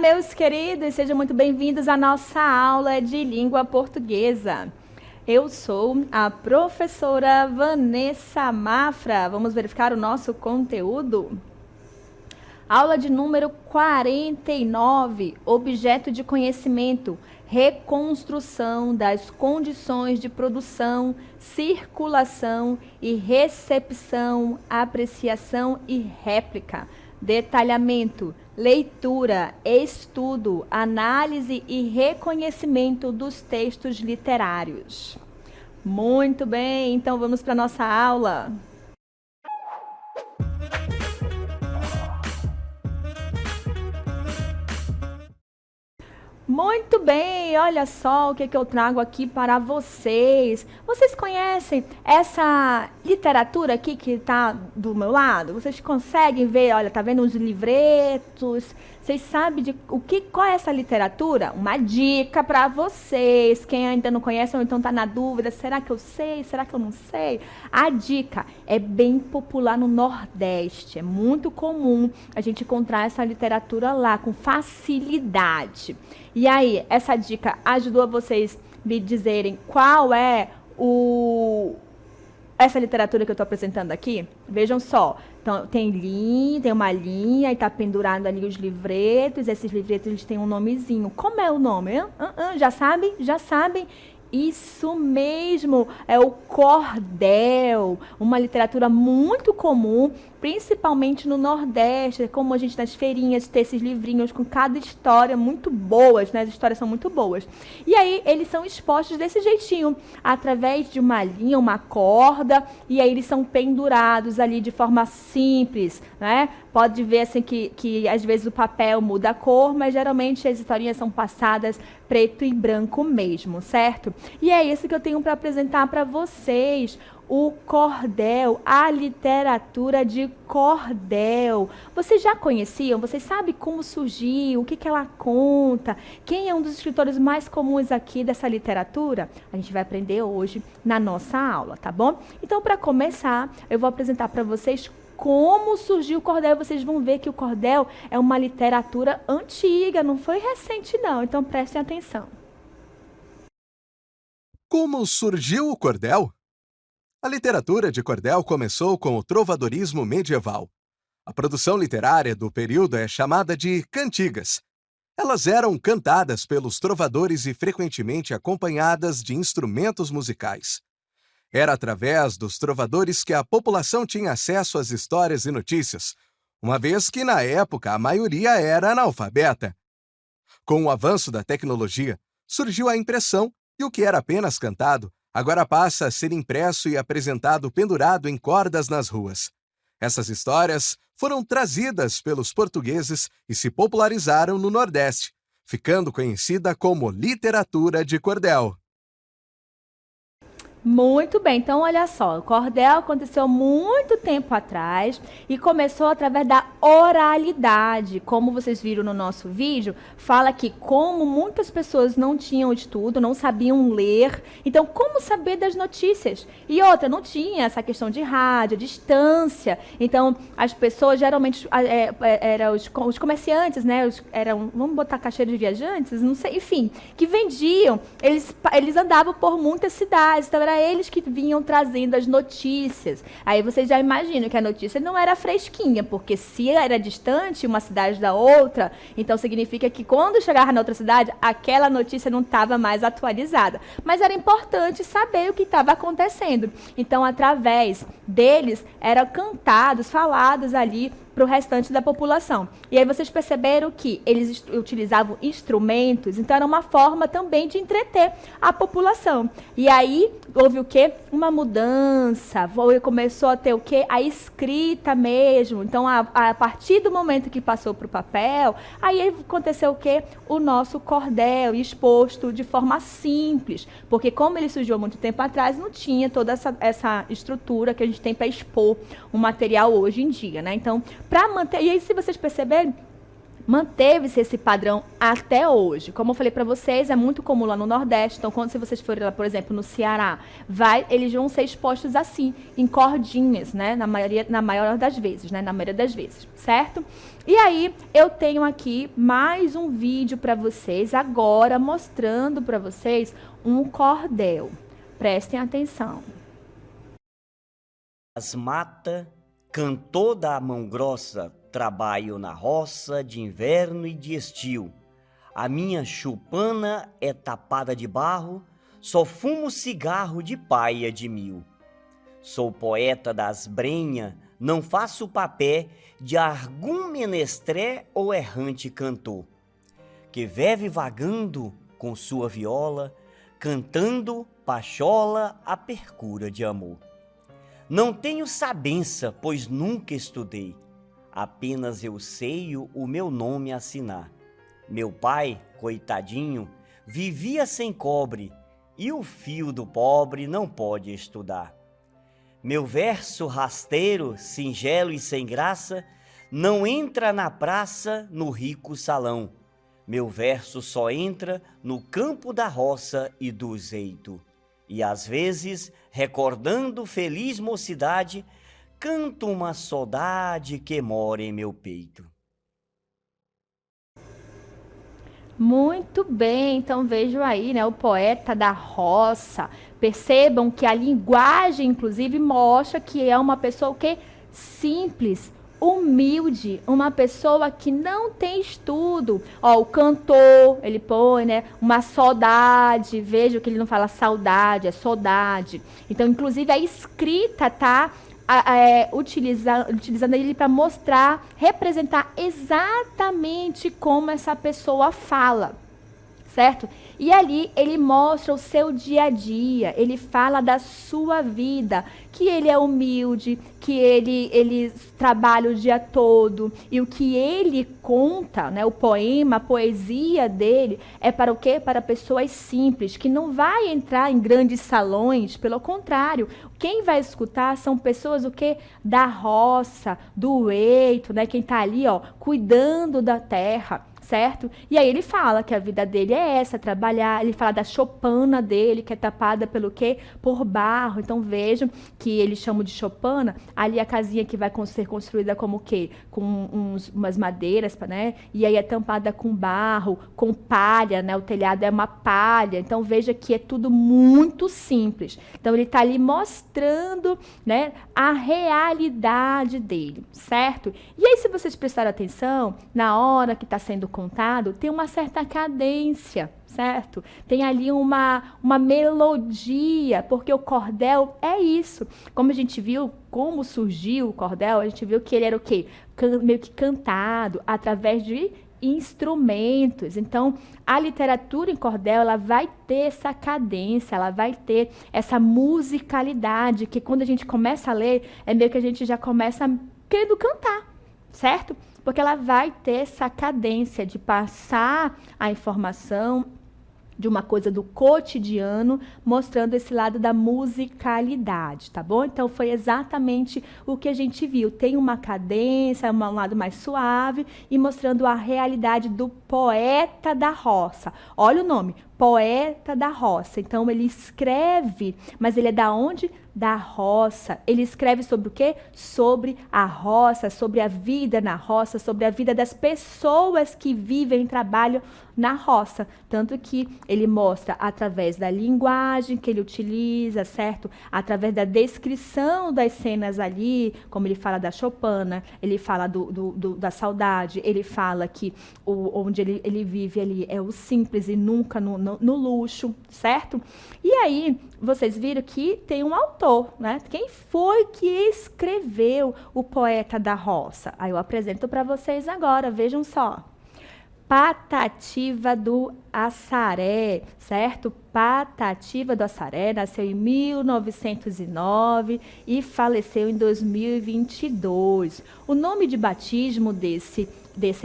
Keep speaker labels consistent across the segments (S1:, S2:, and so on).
S1: meus queridos, sejam muito bem-vindos à nossa aula de língua portuguesa. Eu sou a professora Vanessa Mafra. Vamos verificar o nosso conteúdo? Aula de número 49, objeto de conhecimento, reconstrução das condições de produção, circulação e recepção, apreciação e réplica. Detalhamento, leitura, estudo, análise e reconhecimento dos textos literários. Muito bem, então vamos para a nossa aula. Muito bem, olha só o que eu trago aqui para vocês. Vocês conhecem essa literatura aqui que está do meu lado? Vocês conseguem ver, olha, tá vendo os livretos? Vocês sabem qual é essa literatura? Uma dica para vocês, quem ainda não conhece ou então está na dúvida, será que eu sei, será que eu não sei? A dica é bem popular no Nordeste, é muito comum a gente encontrar essa literatura lá com facilidade. E aí, essa dica ajudou vocês me dizerem qual é essa literatura que eu estou apresentando aqui? Vejam só, então, tem uma linha e está pendurado ali os livretos. Esses livretos eles têm um nomezinho. Como é o nome? Já sabem? Já sabem? Isso mesmo, é o cordel, uma literatura muito comum, principalmente no Nordeste, como a gente nas feirinhas tem esses livrinhos com cada história muito boas, né? As histórias são muito boas. E aí eles são expostos desse jeitinho, através de uma linha, uma corda, e aí eles são pendurados ali de forma simples, né? Pode ver assim que às vezes o papel muda a cor, mas geralmente as historinhas são passadas preto e branco mesmo, certo? E é isso que eu tenho para apresentar para vocês. O cordel, a literatura de cordel. Vocês já conheciam? Vocês sabem como surgiu? O que ela conta? Quem é um dos escritores mais comuns aqui dessa literatura? A gente vai aprender hoje na nossa aula, tá bom? Então, para começar, eu vou apresentar para vocês como surgiu o cordel. Vocês vão ver que o cordel é uma literatura antiga, não foi recente não. Então, prestem atenção.
S2: Como surgiu o cordel? A literatura de cordel começou com o trovadorismo medieval. A produção literária do período é chamada de cantigas. Elas eram cantadas pelos trovadores e frequentemente acompanhadas de instrumentos musicais. Era através dos trovadores que a população tinha acesso às histórias e notícias, uma vez que, na época, a maioria era analfabeta. Com o avanço da tecnologia, surgiu a impressão e o que era apenas cantado agora passa a ser impresso e apresentado pendurado em cordas nas ruas. Essas histórias foram trazidas pelos portugueses e se popularizaram no Nordeste, ficando conhecida como literatura de cordel.
S1: Muito bem, então olha só, o cordel aconteceu muito tempo atrás e começou através da oralidade. Como vocês viram no nosso vídeo, fala que como muitas pessoas não tinham estudo, não sabiam ler, então como saber das notícias? E outra, não tinha essa questão de rádio, distância, então as pessoas geralmente eram os comerciantes, né? Vamos botar caixeiro de viajantes, não sei, enfim, que vendiam, eles andavam por muitas cidades, então era eles que vinham trazendo as notícias. Aí vocês já imaginam que a notícia não era fresquinha, porque se era distante uma cidade da outra, então significa que quando chegava na outra cidade, aquela notícia não estava mais atualizada. Mas era importante saber o que estava acontecendo. Então, através deles, eram cantados, falados ali para o restante da população. E aí vocês perceberam que eles utilizavam instrumentos, então era uma forma também de entreter a população. E aí houve o quê? Uma mudança, começou a ter o quê? A escrita mesmo. Então, a partir do momento que passou para o papel, aí aconteceu o quê? O nosso cordel exposto de forma simples, porque como ele surgiu há muito tempo atrás, não tinha toda essa estrutura que a gente tem para expor um material hoje em dia, né? Então, para manter, e aí se vocês perceberem, manteve-se esse padrão até hoje. Como eu falei para vocês, é muito comum lá no Nordeste. Então, quando se vocês forem lá, por exemplo, no Ceará, eles vão ser expostos assim, em cordinhas, né? Na maior das vezes, né? Na maioria das vezes, certo? E aí, eu tenho aqui mais um vídeo para vocês, agora mostrando para vocês um cordel. Prestem atenção.
S3: As mata, cantor da mão grossa, trabalho na roça de inverno e de estio. A minha chupana é tapada de barro, só fumo cigarro de paia de mil. Sou poeta das brenha, não faço papé de algum menestré ou errante cantor, que vive vagando com sua viola, cantando pachola a percura de amor. Não tenho sabença, pois nunca estudei, apenas eu sei o meu nome assinar. Meu pai, coitadinho, vivia sem cobre, e o fio do pobre não pode estudar. Meu verso rasteiro, singelo e sem graça, não entra na praça, no rico salão. Meu verso só entra no campo da roça e do zeito. E às vezes, recordando feliz mocidade, canto uma saudade que mora em meu peito.
S1: Muito bem, então vejam aí, né, o poeta da roça. Percebam que a linguagem, inclusive, mostra que é uma pessoa que simples, humilde, uma pessoa que não tem estudo. Ó, o cantor, ele põe, né, uma saudade. Veja que ele não fala saudade, é saudade. Então, inclusive, a escrita tá utilizando ele para mostrar, representar exatamente como essa pessoa fala, certo? E ali ele mostra o seu dia a dia, ele fala da sua vida, que ele é humilde, que ele trabalha o dia todo, e o que ele conta, né, o poema, a poesia dele, é para o quê? Para pessoas simples, que não vai entrar em grandes salões, pelo contrário, quem vai escutar são pessoas o quê? Da roça, do eito, né, quem está ali, ó, cuidando da terra, certo? E aí ele fala que a vida dele é essa, trabalhar, ele fala da chopana dele, que é tapada pelo quê? Por barro. Então vejam que eles chamam de chopana, ali a casinha que vai ser construída como o quê? Com umas madeiras, né? E aí é tampada com barro, com palha, né? O telhado é uma palha. Então veja que é tudo muito simples. Então ele está ali mostrando, né, a realidade dele, certo? E aí se vocês prestarem atenção, na hora que está sendo contado, tem uma certa cadência, certo? Tem ali uma melodia, porque o cordel é isso. Como a gente viu, como surgiu o cordel, a gente viu que ele era o quê? Meio que cantado, através de instrumentos. Então, a literatura em cordel, ela vai ter essa cadência, ela vai ter essa musicalidade, que quando a gente começa a ler, é meio que a gente já começa querendo cantar, certo? Porque ela vai ter essa cadência de passar a informação de uma coisa do cotidiano, mostrando esse lado da musicalidade, tá bom? Então, foi exatamente o que a gente viu. Tem uma cadência, um lado mais suave e mostrando a realidade do poeta da roça. Olha o nome, poeta da roça. Então, ele escreve, mas ele é da onde? Da roça. Ele escreve sobre o quê? Sobre a roça, sobre a vida na roça, sobre a vida das pessoas que vivem e trabalham na roça. Tanto que ele mostra através da linguagem que ele utiliza, certo? Através da descrição das cenas ali, como ele fala da chopana, ele fala da saudade, ele fala que onde ele vive ali é o simples e nunca no luxo, certo? E aí, vocês viram que tem um autor, né? Quem foi que escreveu o Poeta da Roça? Aí eu apresento para vocês agora, vejam só. Patativa do Assaré, certo? Patativa do Assaré, nasceu em 1909 e faleceu em 2022. O nome de batismo desse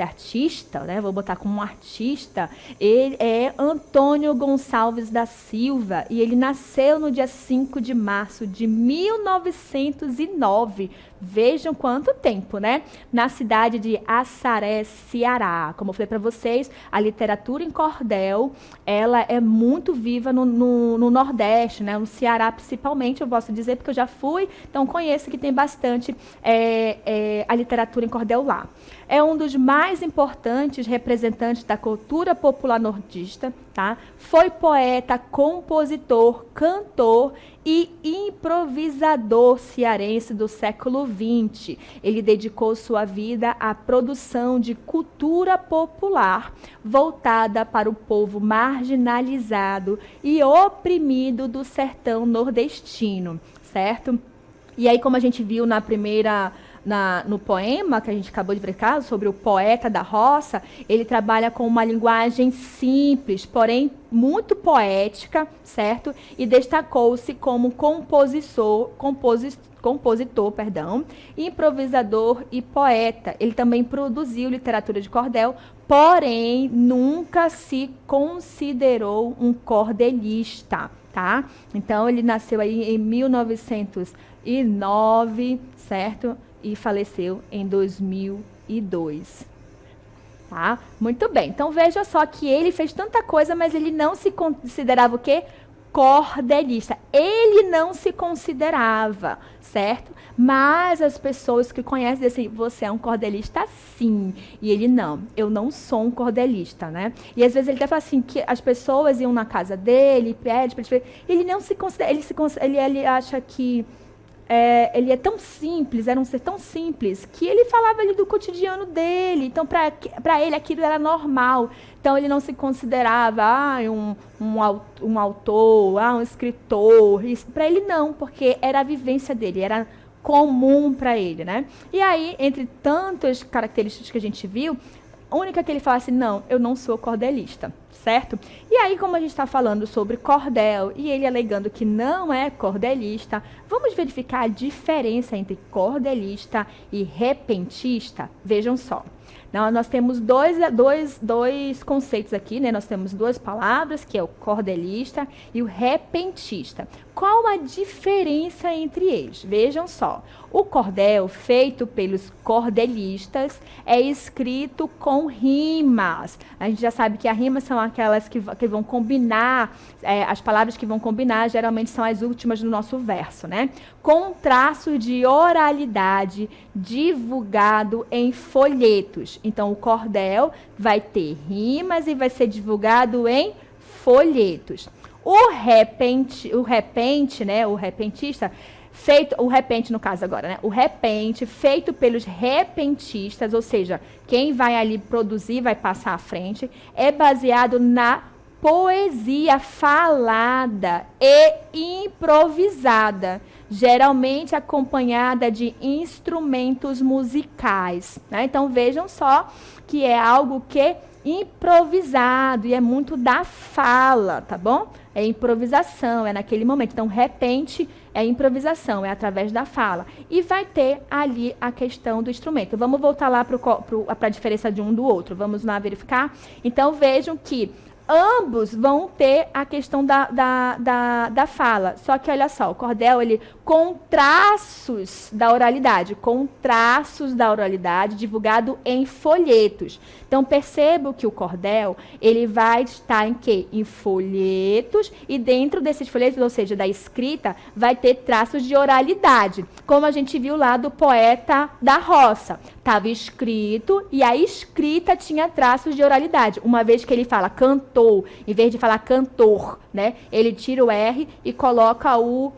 S1: artista, né? Vou botar como um artista, ele é Antônio Gonçalves da Silva e ele nasceu no dia 5 de março de 1909. Vejam quanto tempo, né? Na cidade de Assaré, Ceará. Como eu falei para vocês, a literatura em cordel, ela é muito viva no Nordeste, né? No Ceará, principalmente, eu posso dizer, porque eu já fui, então conheço que tem bastante a literatura em cordel lá. É um dos mais importantes representantes da cultura popular nordista, tá? Foi poeta, compositor, cantor e improvisador cearense do século XX. Ele dedicou sua vida à produção de cultura popular voltada para o povo marginalizado e oprimido do sertão nordestino, certo? E aí, como a gente viu no poema que a gente acabou de ver sobre o poeta da roça, ele trabalha com uma linguagem simples, porém muito poética, certo? E destacou-se como compositor, improvisador e poeta. Ele também produziu literatura de cordel, porém nunca se considerou um cordelista, tá? Então ele nasceu aí em 1909, certo? E faleceu em 2002. Tá? Muito bem. Então, veja só que ele fez tanta coisa, mas ele não se considerava o quê? Cordelista. Ele não se considerava, certo? Mas as pessoas que conhecem dizem assim, você é um cordelista sim. E ele não, eu não sou um cordelista, né? E às vezes ele até fala assim, que as pessoas iam na casa dele, pede para ele não se considera, ele acha que ele é tão simples, era um ser tão simples, que ele falava ali do cotidiano dele. Então, para ele, aquilo era normal. Então, ele não se considerava um autor, um escritor. Para ele, não, porque era a vivência dele, era comum para ele, né? E aí, entre tantas características que a gente viu, a única que ele fala assim, não, eu não sou cordelista, certo? E aí, como a gente está falando sobre cordel, e ele alegando que não é cordelista, vamos verificar a diferença entre cordelista e repentista? Vejam só. Nós temos dois conceitos aqui, né? Nós temos duas palavras, que é o cordelista e o repentista. Qual a diferença entre eles? Vejam só. O cordel, feito pelos cordelistas, é escrito com rimas. A gente já sabe que as rimas são aquelas que vão combinar, as palavras que vão combinar, geralmente são as últimas do nosso verso, né? Com traço de oralidade divulgado em folhetos. Então, o cordel vai ter rimas e vai ser divulgado em folhetos. O repente, né? O repentista, o repente no caso agora, né? O repente, feito pelos repentistas, ou seja, quem vai ali produzir, vai passar à frente, é baseado na poesia falada e improvisada, geralmente acompanhada de instrumentos musicais, né? Então, vejam só que é algo que improvisado e é muito da fala, tá bom? É improvisação, é naquele momento. Então, repente é improvisação, é através da fala. E vai ter ali a questão do instrumento. Vamos voltar lá para a diferença de um do outro. Vamos lá verificar? Então, vejam que ambos vão ter a questão da fala. Só que, olha só, o cordel, ele com traços da oralidade, divulgado em folhetos. Então, percebo que o cordel, ele vai estar em quê? Em folhetos, e dentro desses folhetos, ou seja, da escrita, vai ter traços de oralidade, como a gente viu lá do poeta da roça. Estava escrito, e a escrita tinha traços de oralidade, uma vez que ele fala cantou, em vez de falar cantor, né? Ele tira o R e coloca o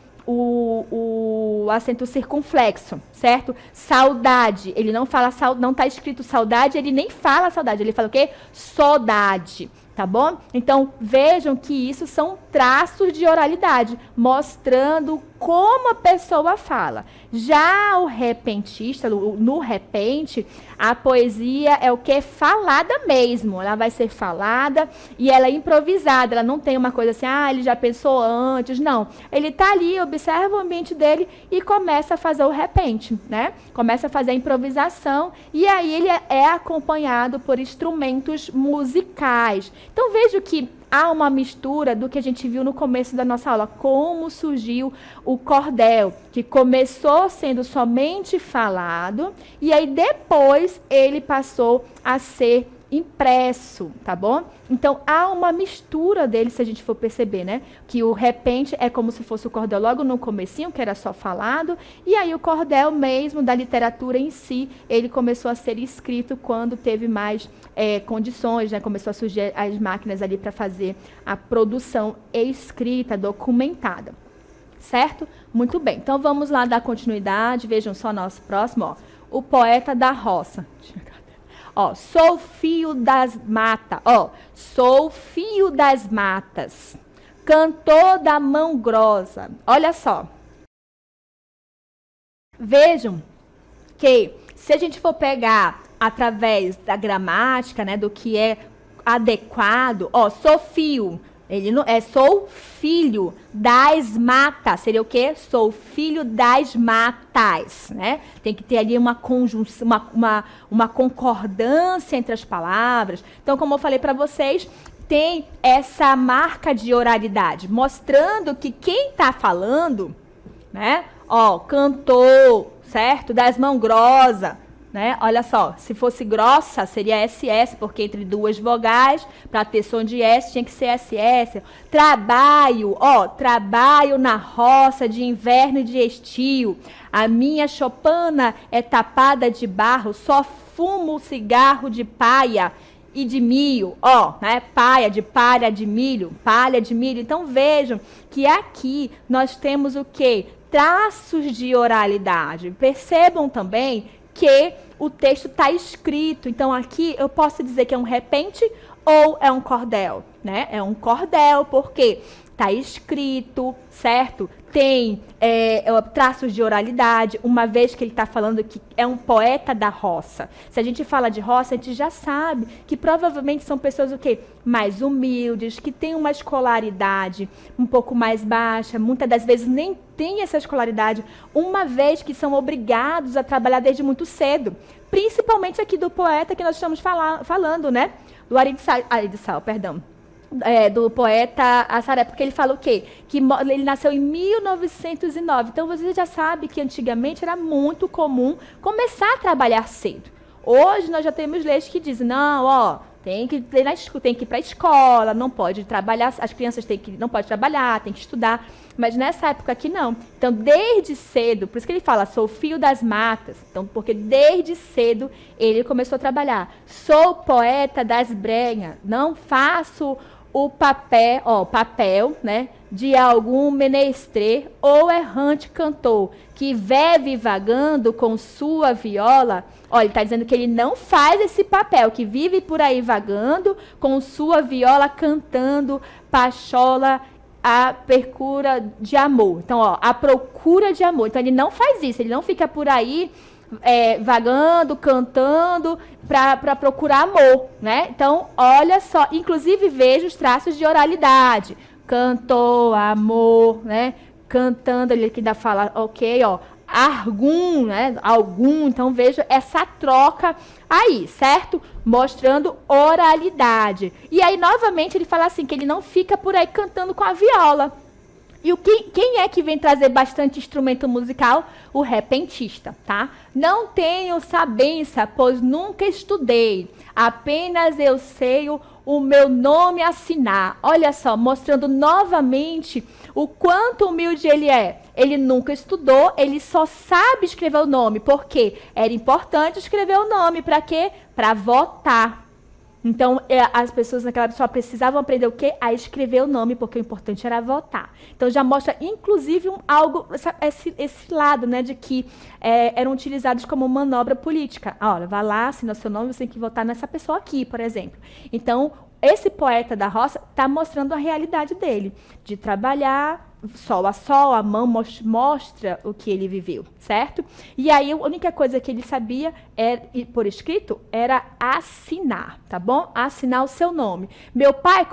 S1: acento circunflexo, certo? Saudade, ele não fala, não está escrito saudade, ele nem fala saudade, ele fala o quê? Saudade. tá bom? Então, vejam que isso são traços de oralidade, mostrando como a pessoa fala. Já o repentista, no repente, a poesia é o que? Falada mesmo. Ela vai ser falada e ela é improvisada. Ela não tem uma coisa assim, ele já pensou antes. Não. Ele está ali, observa o ambiente dele e começa a fazer o repente, né? Começa a fazer a improvisação e aí ele é acompanhado por instrumentos musicais. Então, vejo que há uma mistura do que a gente viu no começo da nossa aula, como surgiu o cordel, que começou sendo somente falado, e aí depois ele passou a ser impresso, tá bom? Então, há uma mistura dele, se a gente for perceber, né? Que o repente é como se fosse o cordel logo no comecinho, que era só falado, e aí o cordel mesmo, da literatura em si, ele começou a ser escrito quando teve mais condições, né? Começou a surgir as máquinas ali para fazer a produção escrita, documentada. Certo? Muito bem. Então, vamos lá dar continuidade. Vejam só nosso próximo, ó. O poeta da roça. Ó, sou fio das matas, ó, sou fio das matas, cantor da mão grossa. Olha só. Vejam que se a gente for pegar através da gramática, né, do que é adequado, ó, sou fio, ele não é sou filho das matas, seria o quê? Sou filho das matas, né? Tem que ter ali uma conjunção, uma concordância entre as palavras. Então, como eu falei para vocês, tem essa marca de oralidade, mostrando que quem está falando, né? Ó, cantor, certo? Das mãos grossas. Né? Olha só, se fosse grossa, seria SS, porque entre duas vogais, para ter som de S, tinha que ser SS. Trabalho, ó, trabalho na roça de inverno e de estio. A minha chopana é tapada de barro, só fumo cigarro de paia e de milho, ó, né? Palha de milho, palha de milho. Então, vejam que aqui nós temos o quê? Traços de oralidade. Percebam também que o texto está escrito. Então, aqui eu posso dizer que é um repente ou é um cordel, né? É um cordel, porque está escrito, certo? Tem traços de oralidade, uma vez que ele está falando que é um poeta da roça. Se a gente fala de roça, a gente já sabe que provavelmente são pessoas o quê? Mais humildes, que têm uma escolaridade um pouco mais baixa, muitas das vezes nem têm essa escolaridade, uma vez que são obrigados a trabalhar desde muito cedo. Principalmente aqui do poeta que nós estamos falando, né? Do Aridissal, perdão. Do poeta Assaré, porque ele fala o quê? Que ele nasceu em 1909. Então, você já sabe que antigamente era muito comum começar a trabalhar cedo. Hoje, nós já temos leis que dizem, não, ó, tem que ir para a escola, não pode trabalhar, as crianças não podem trabalhar, tem que estudar. Mas nessa época aqui, não. Então, desde cedo, por isso que ele fala, sou filho das matas. Então, porque desde cedo ele começou a trabalhar. Sou poeta das brenhas, não faço o papel, né, de algum menestrel ou errante cantor, que vive vagando com sua viola. Olha, ele está dizendo que ele não faz esse papel, que vive por aí vagando com sua viola cantando pachola à procura de amor. Então, ó, a procura de amor. Então, ele não faz isso, ele não fica por aí vagando, cantando para procurar amor, né? Então, olha só, inclusive veja os traços de oralidade. Cantou, amor, né? Cantando, ele que dá fala, ok, ó, algum, né? Algum, então veja essa troca aí, certo? Mostrando oralidade. E aí, novamente, ele fala assim, que ele não fica por aí cantando com a viola. E quem é que vem trazer bastante instrumento musical? O repentista, tá? Não tenho sabença, pois nunca estudei. Apenas eu sei o meu nome assinar. Olha só, mostrando novamente o quanto humilde ele é. Ele nunca estudou, ele só sabe escrever o nome. Por quê? Era importante escrever o nome. Para quê? Para votar. Então, as pessoas naquela época só precisavam aprender o quê? A escrever o nome, porque o importante era votar. Então, já mostra, inclusive, esse lado, né, de que eram utilizados como manobra política. Olha, vai lá, assina seu nome, você tem que votar nessa pessoa aqui, por exemplo. Então, esse poeta da roça está mostrando a realidade dele, de trabalhar sol a sol, a mão mostra o que ele viveu, certo? E aí a única coisa que ele sabia, por escrito, era assinar, tá bom? Assinar o seu nome. Meu pai,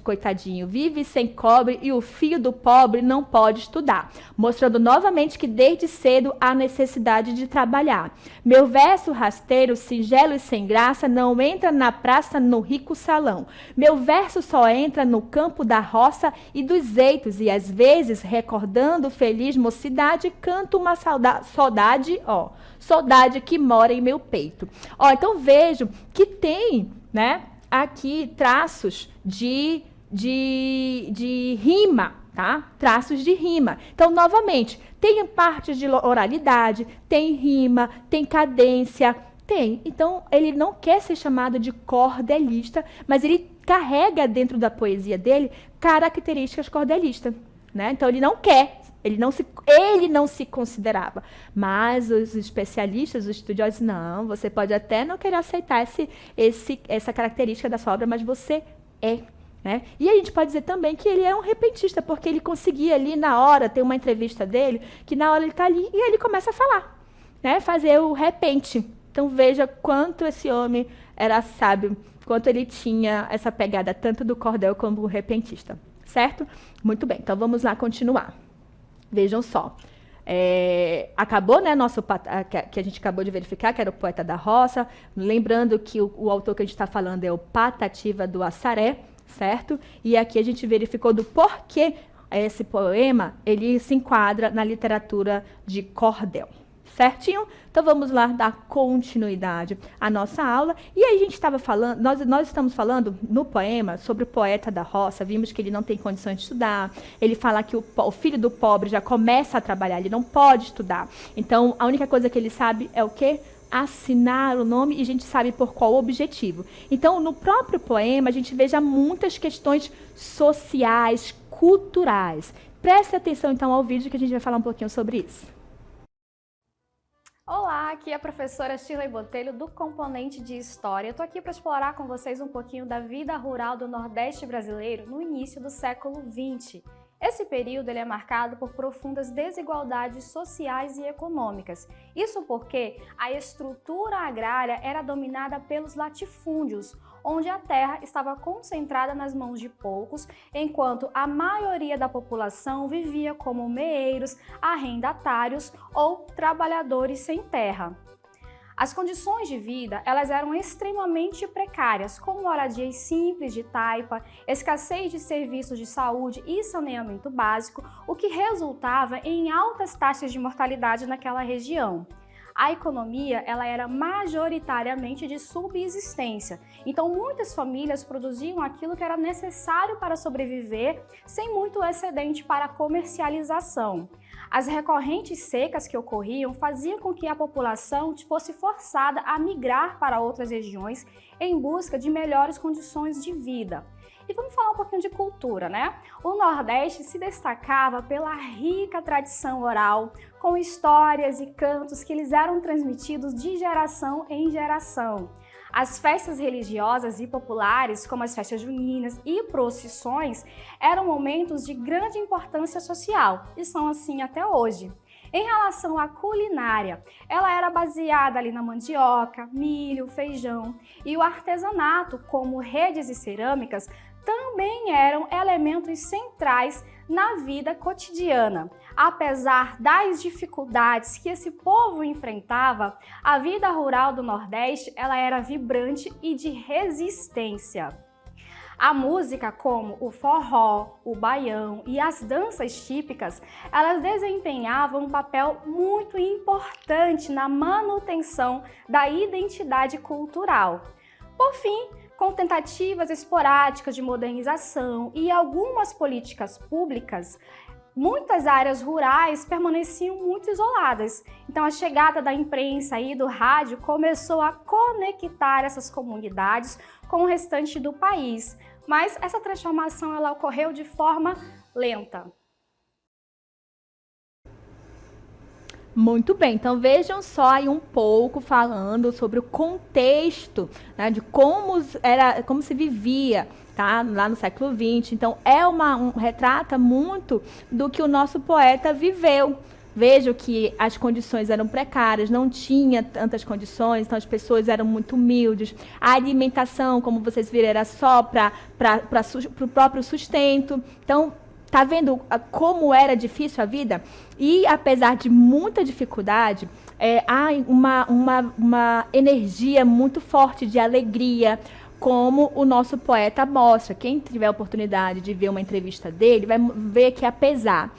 S1: coitadinho, vive sem cobre e o filho do pobre não pode estudar, mostrando novamente que desde cedo há necessidade de trabalhar. Meu verso rasteiro, singelo e sem graça, não entra na praça no rico salão. Meu verso só entra no campo da roça e dos eitos, e às vezes, recordando feliz mocidade, canto uma saudade, saudade que mora em meu peito. Então vejo que tem, né, aqui traços de rima, tá? Traços de rima. Então, novamente, tem partes de oralidade, tem rima, tem cadência, tem. Então, ele não quer ser chamado de cordelista, mas ele carrega dentro da poesia dele características cordelistas, né? Então, ele não quer, ele não se considerava. Mas os especialistas, os estudiosos, não, você pode até não querer aceitar essa característica da sua obra, mas você é. Né? E a gente pode dizer também que ele é um repentista, porque ele conseguia ali na hora, tem uma entrevista dele, que na hora ele está ali e ele começa a falar, né? Fazer o repente. Então veja quanto esse homem era sábio, quanto ele tinha essa pegada tanto do cordel como do repentista, certo? Muito bem, então vamos lá continuar. Vejam só. Acabou, né, que a gente acabou de verificar, que era o poeta da roça. Lembrando que o autor que a gente está falando é o Patativa do Assaré, certo? E aqui a gente verificou do porquê esse poema ele se enquadra na literatura de cordel. Certinho? Então vamos lá dar continuidade à nossa aula. E aí a gente estava falando, nós estamos falando no poema sobre o poeta da roça. Vimos que ele não tem condições de estudar. Ele fala que o filho do pobre já começa a trabalhar, ele não pode estudar. Então a única coisa que ele sabe é o quê? Assinar o nome, e a gente sabe por qual objetivo. Então no próprio poema a gente veja muitas questões sociais, culturais. Preste atenção então ao vídeo que a gente vai falar um pouquinho sobre isso.
S4: Olá, aqui é a professora Shirley Botelho do componente de História. Estou aqui para explorar com vocês um pouquinho da vida rural do Nordeste brasileiro no início do século XX. Esse período ele é marcado por profundas desigualdades sociais e econômicas. Isso porque a estrutura agrária era dominada pelos latifúndios, onde a terra estava concentrada nas mãos de poucos, enquanto a maioria da população vivia como meeiros, arrendatários ou trabalhadores sem terra. As condições de vida, elas eram extremamente precárias, com moradias simples de taipa, escassez de serviços de saúde e saneamento básico, o que resultava em altas taxas de mortalidade naquela região. A economia ela era majoritariamente de subsistência, então muitas famílias produziam aquilo que era necessário para sobreviver, sem muito excedente para comercialização. As recorrentes secas que ocorriam faziam com que a população fosse forçada a migrar para outras regiões em busca de melhores condições de vida. E vamos falar um pouquinho de cultura, né? O Nordeste se destacava pela rica tradição oral, com histórias e cantos que eles eram transmitidos de geração em geração. As festas religiosas e populares, como as festas juninas e procissões, eram momentos de grande importância social e são assim até hoje. Em relação à culinária, ela era baseada ali na mandioca, milho, feijão, e o artesanato, como redes e cerâmicas, também eram elementos centrais na vida cotidiana. Apesar das dificuldades que esse povo enfrentava, a vida rural do Nordeste ela era vibrante e de resistência. A música, como o forró, o baião e as danças típicas, elas desempenhavam um papel muito importante na manutenção da identidade cultural. Por fim, com tentativas esporádicas de modernização e algumas políticas públicas, muitas áreas rurais permaneciam muito isoladas. Então a chegada da imprensa e do rádio começou a conectar essas comunidades com o restante do país. Mas essa transformação ela ocorreu de forma lenta.
S1: Muito bem, então vejam só aí um pouco falando sobre o contexto, né, de como se vivia, tá, lá no século XX. Então retrata muito do que o nosso poeta viveu. Vejam que as condições eram precárias, não tinha tantas condições, então as pessoas eram muito humildes. A alimentação, como vocês viram, era só para o próprio sustento. Então, tá vendo como era difícil a vida? E apesar de muita dificuldade, há uma energia muito forte de alegria, como o nosso poeta mostra. Quem tiver a oportunidade de ver uma entrevista dele, vai ver que apesar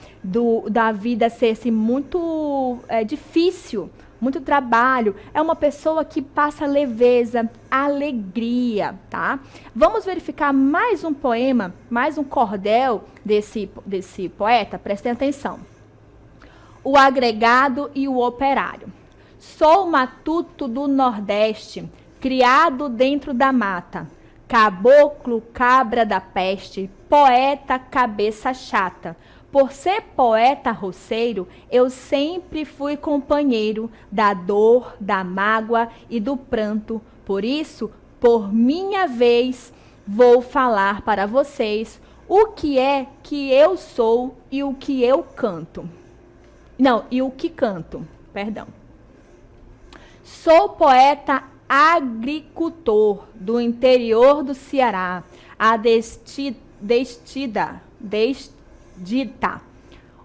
S1: da vida ser assim, muito difícil, muito trabalho, é uma pessoa que passa leveza, alegria, tá? Vamos verificar mais um poema, mais um cordel desse poeta, prestem atenção. O agregado e o operário. Sou matuto do Nordeste, criado dentro da mata, caboclo, cabra da peste, poeta, cabeça chata. Por ser poeta roceiro, eu sempre fui companheiro da dor, da mágoa e do pranto. Por isso, por minha vez, vou falar para vocês o que é que eu sou e o que eu canto. Não, e o que canto, perdão. Sou poeta agricultor do interior do Ceará, a destida.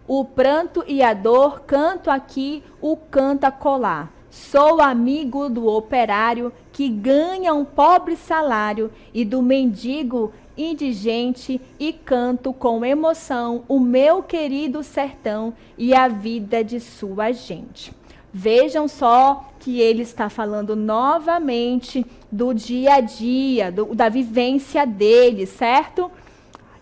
S1: O pranto e a dor canto aqui, o canto acolá. Sou amigo do operário que ganha um pobre salário e do mendigo indigente e canto com emoção o meu querido sertão e a vida de sua gente. Vejam só que ele está falando novamente do dia a dia, da vivência dele, certo?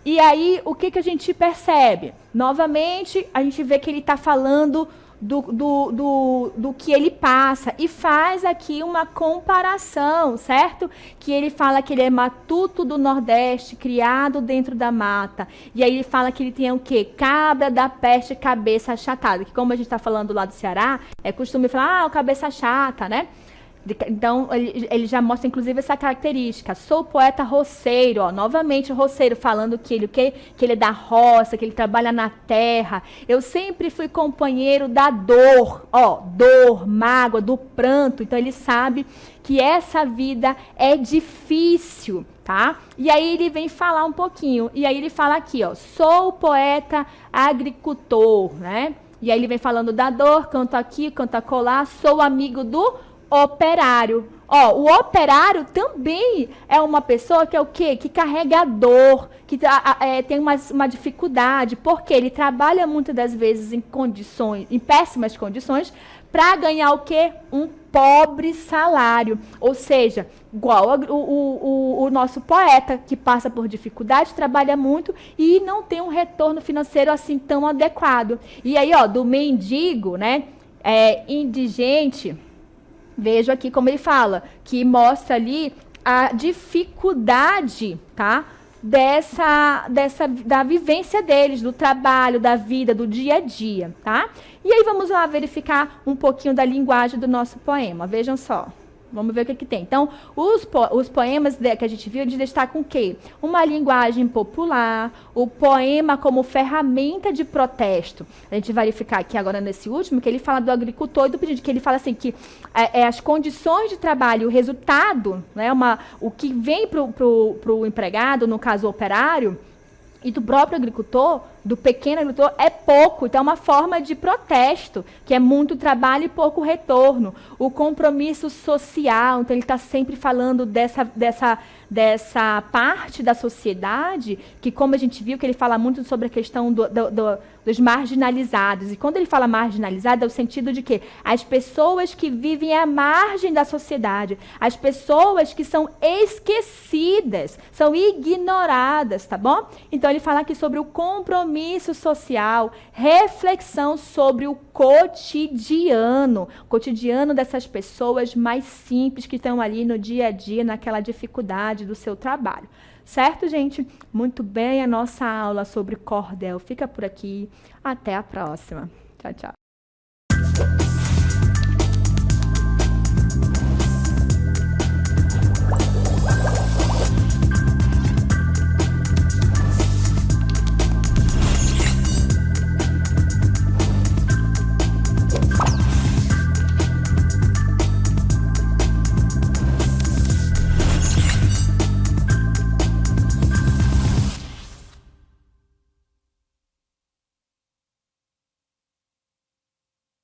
S1: E aí, o que a gente percebe? Novamente, a gente vê que ele está falando do que ele passa e faz aqui uma comparação, certo? Que ele fala que ele é matuto do Nordeste, criado dentro da mata. E aí ele fala que ele tem o quê? Cabra da peste, cabeça achatada. Que como a gente está falando lá do Ceará, é costume falar, o cabeça chata, né? Então, ele já mostra, inclusive, essa característica. Sou poeta roceiro, ó, novamente roceiro, falando que ele é da roça, que ele trabalha na terra. Eu sempre fui companheiro da dor, ó, dor, mágoa, do pranto. Então, ele sabe que essa vida é difícil, tá? E aí ele vem falar um pouquinho. E aí ele fala aqui, ó, sou poeta agricultor, né? E aí ele vem falando da dor, canto aqui, canto acolá, sou amigo do operário. Ó, o operário também é uma pessoa que é o quê? Que carrega a dor, que tem uma dificuldade, porque ele trabalha muitas das vezes em péssimas condições, para ganhar o quê? Um pobre salário. Ou seja, igual o nosso poeta, que passa por dificuldade, trabalha muito e não tem um retorno financeiro assim tão adequado. E aí, ó, do mendigo, né? Indigente. Vejo aqui como ele fala, que mostra ali a dificuldade, tá? Da vivência deles, do trabalho, da vida, do dia a dia, tá? E aí vamos lá verificar um pouquinho da linguagem do nosso poema. Vejam só. Vamos ver o que tem. Então, os poemas que a gente viu, eles destacam o quê? Uma linguagem popular, o poema como ferramenta de protesto. A gente vai verificar aqui agora nesse último, que ele fala do agricultor e do pedido, que ele fala assim, que as condições de trabalho, o resultado, né, o que vem para o empregado, no caso o operário, e do próprio agricultor, do pequeno agricultor, é pouco. Então, é uma forma de protesto, que é muito trabalho e pouco retorno. O compromisso social, então ele está sempre falando dessa parte da sociedade, que como a gente viu, que ele fala muito sobre a questão dos marginalizados. E quando ele fala marginalizado, é o sentido de que as pessoas que vivem à margem da sociedade, as pessoas que são esquecidas, são ignoradas, tá bom? Então, ele fala aqui sobre o compromisso social, reflexão sobre o cotidiano dessas pessoas mais simples que estão ali no dia a dia, naquela dificuldade do seu trabalho. Certo, gente? Muito bem, a nossa aula sobre cordel fica por aqui. Até a próxima. Tchau, tchau.